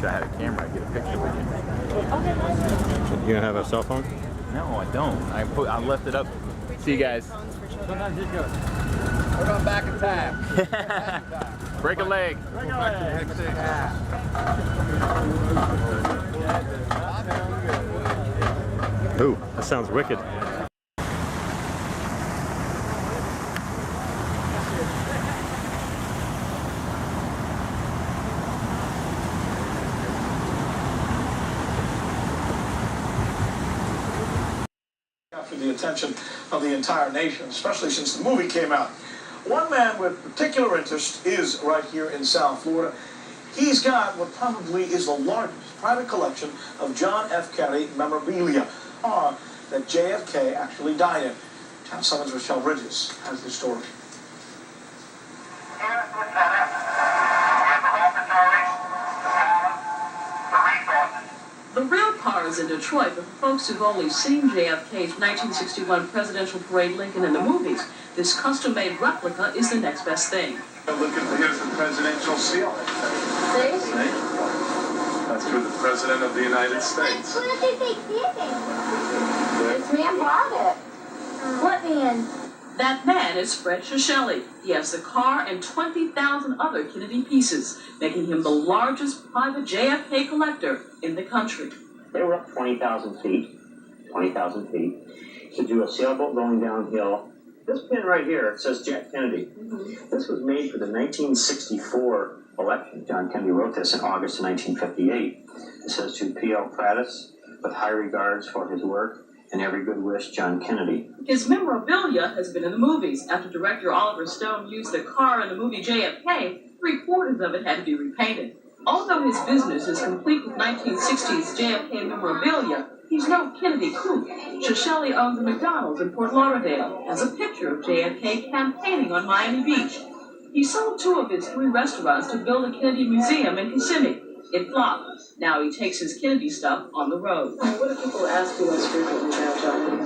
I had a camera, I'd get a picture with you. You gonna have a cell phone? No, I don't. I left it up. See you guys. We're going back in time. Break a leg. Break a leg. Ooh, that sounds wicked. For the attention of the entire nation, especially since the movie came out. One man with particular interest is right here in South Florida. He's got what probably is the largest private collection of John F. Kennedy memorabilia that JFK actually died in. Town 7's Rochelle Bridges has the story. The real car is in Detroit, but for folks who've only seen JFK's 1961 presidential parade Lincoln in the movies, this custom-made replica is the next best thing. Look at here's the presidential seal. See? That's for the President of the United States. What did they give him? This man bought it. What man? That man is Fred Shisheli. He has the car and 20,000 other Kennedy pieces, making him the largest private JFK collector in the country. They were up 20,000 feet, to do a sailboat going downhill. This pin right here, it says Jack Kennedy. This was made for the 1964 election. John Kennedy wrote this in August of 1958. It says, to P.L. Prattis, with high regards for his work, and every good wish, John Kennedy. His memorabilia has been in the movies. After director Oliver Stone used the car in the movie JFK, 3/4 of it had to be repainted. Although his business is complete with 1960s JFK memorabilia, he's no Kennedy kook. Shisheli owns a McDonald's in Fort Lauderdale, has a picture of JFK campaigning on Miami Beach. He sold 2 of his 3 restaurants to build a Kennedy museum in Kissimmee. It flopped. Now he takes his Kennedy stuff on the road. What do people ask you most frequently about John?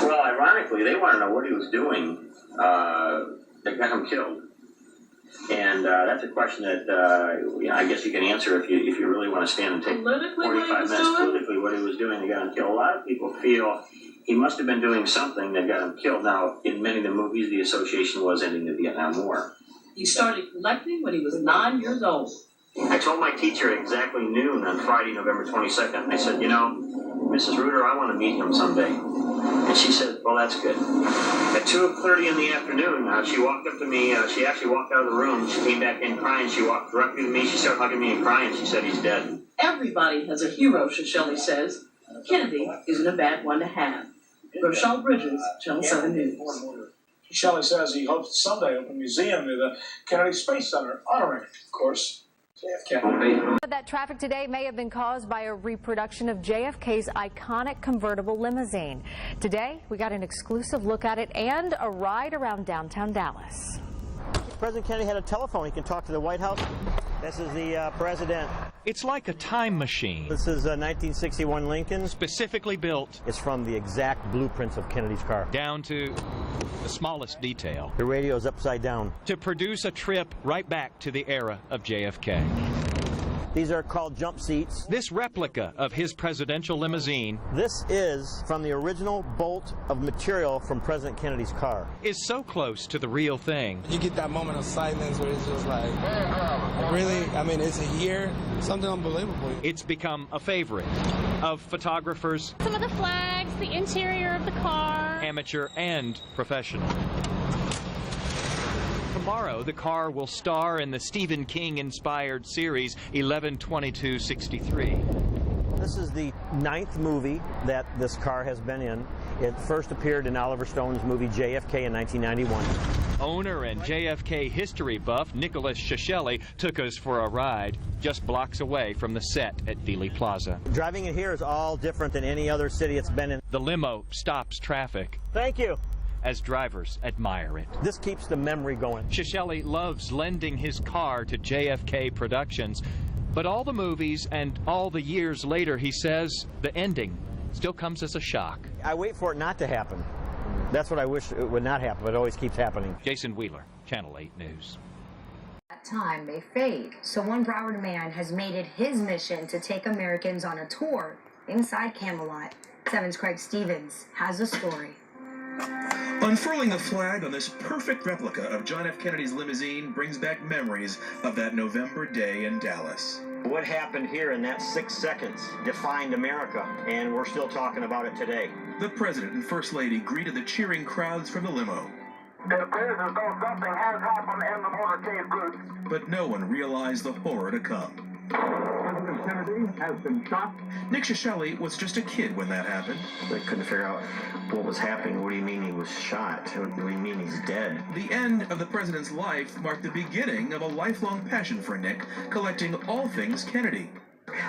Well, ironically, they want to know what he was doing that got him killed. And that's a question that I guess you can answer if you really want to stand and take 45 minutes politically what he was doing that got him killed. A lot of people feel he must have been doing something that got him killed. Now, in many of the movies, the association was ending the Vietnam War. He started collecting when he was 9 years old. I told my teacher at exactly noon on Friday, November 22nd. I said, you know, Mrs. Reuter, I want to meet him someday. And she said, well, that's good. At 2:30 in the afternoon, she walked up to me. She actually walked out of the room. She came back in crying. She walked directly to me. She started hugging me and crying. She said, he's dead. Everybody has a hero, Shelley says. Kennedy isn't a bad one to have. Rochelle Bridges, Channel 7 News. Shelley says he hopes to someday open a museum near the Kennedy Space Center, honoring, of course, JFK. That traffic today may have been caused by a reproduction of JFK's iconic convertible limousine. Today, we got an exclusive look at it and a ride around downtown Dallas. President Kennedy had a telephone. He can talk to the White House. This is the president. It's like a time machine. This is a 1961 Lincoln. Specifically built. It's from the exact blueprints of Kennedy's car. Down to the smallest detail. The radio's upside down. To produce a trip right back to the era of JFK. These are called jump seats. This replica of his presidential limousine. This is from the original bolt of material from President Kennedy's car. Is so close to the real thing. You get that moment of silence where it's just like, really? I mean, it's here? Something unbelievable. It's become a favorite of photographers. Some of the flags, the interior of the car. Amateur and professional. Tomorrow, the car will star in the Stephen King-inspired series 11/22/63. This is the 9th movie that this car has been in. It first appeared in Oliver Stone's movie JFK in 1991. Owner and JFK history buff Nicholas Shelley took us for a ride just blocks away from the set at Dealey Plaza. Driving in here is all different than any other city it's been in. The limo stops traffic. Thank you. As drivers admire it. This keeps the memory going. Shelley loves lending his car to JFK Productions, but all the movies and all the years later, he says, the ending still comes as a shock. I wait for it not to happen. That's what I wish it would not happen, but it always keeps happening. Jason Wheeler, Channel 8 News. That time may fade, so one Broward man has made it his mission to take Americans on a tour inside Camelot. 7's Craig Stevens has a story. Unfurling the flag on this perfect replica of John F. Kennedy's limousine brings back memories of that November day in Dallas. What happened here in that 6 seconds defined America, and we're still talking about it today. The President and First Lady greeted the cheering crowds from the limo. It appears as though something has happened in the motorcade group. But no one realized the horror to come. President Kennedy has been shot. Nick Shelley was just a kid when that happened. They couldn't figure out what was happening. What do you mean he was shot? What do you mean he's dead? The end of the president's life marked the beginning of a lifelong passion for Nick, collecting all things Kennedy.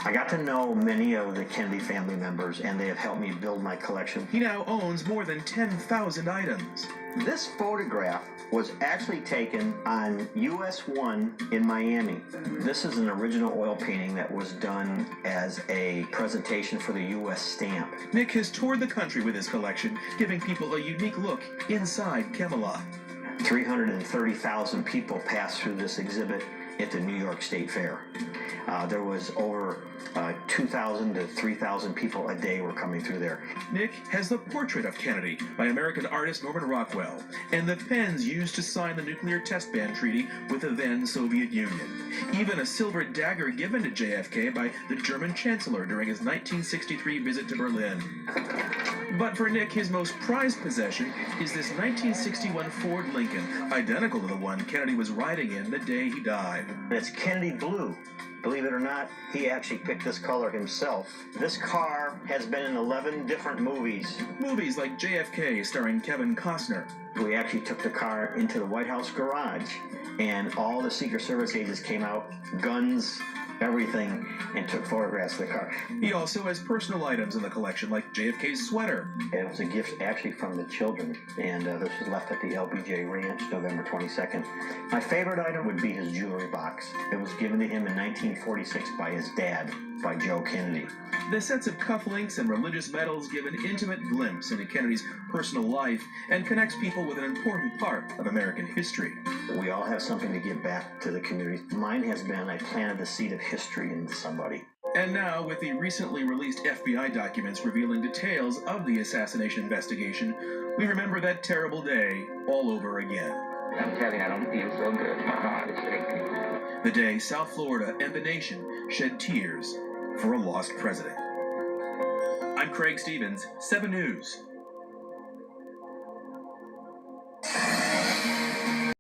I got to know many of the Kennedy family members, and they have helped me build my collection. He now owns more than 10,000 items. This photograph was actually taken on US 1 in Miami. This is an original oil painting that was done as a presentation for the US stamp. Nick has toured the country with his collection, giving people a unique look inside Camelot. 330,000 people passed through this exhibit at the New York State Fair. There was over 2,000 to 3,000 people a day were coming through there. Nick has the portrait of Kennedy by American artist Norman Rockwell and the pens used to sign the nuclear test ban treaty with the then Soviet Union. Even a silver dagger given to JFK by the German Chancellor during his 1963 visit to Berlin. But for Nick, his most prized possession is this 1961 Ford Lincoln, identical to the one Kennedy was riding in the day he died. It's Kennedy blue. Believe it or not, he actually picked this color himself. This car has been in 11 different movies. Movies like JFK starring Kevin Costner. We actually took the car into the White House garage, and all the Secret Service agents came out, guns, everything, and took photographs of the car. He also has personal items in the collection, like JFK's sweater. It was a gift actually from the children, and this was left at the LBJ Ranch November 22nd. My favorite item would be his jewelry box. It was given to him in 1946 by his dad, by Joe Kennedy. The sets of cufflinks and religious medals give an intimate glimpse into Kennedy's personal life and connects people with an important part of American history. We all have something to give back to the community. Mine has been, I planted the seed of history into somebody. And now, with the recently released FBI documents revealing details of the assassination investigation, we remember that terrible day all over again. I'm telling you, I don't feel so good. My heart is aching. The day South Florida and the nation shed tears for a lost president. I'm Craig Stevens, 7 News.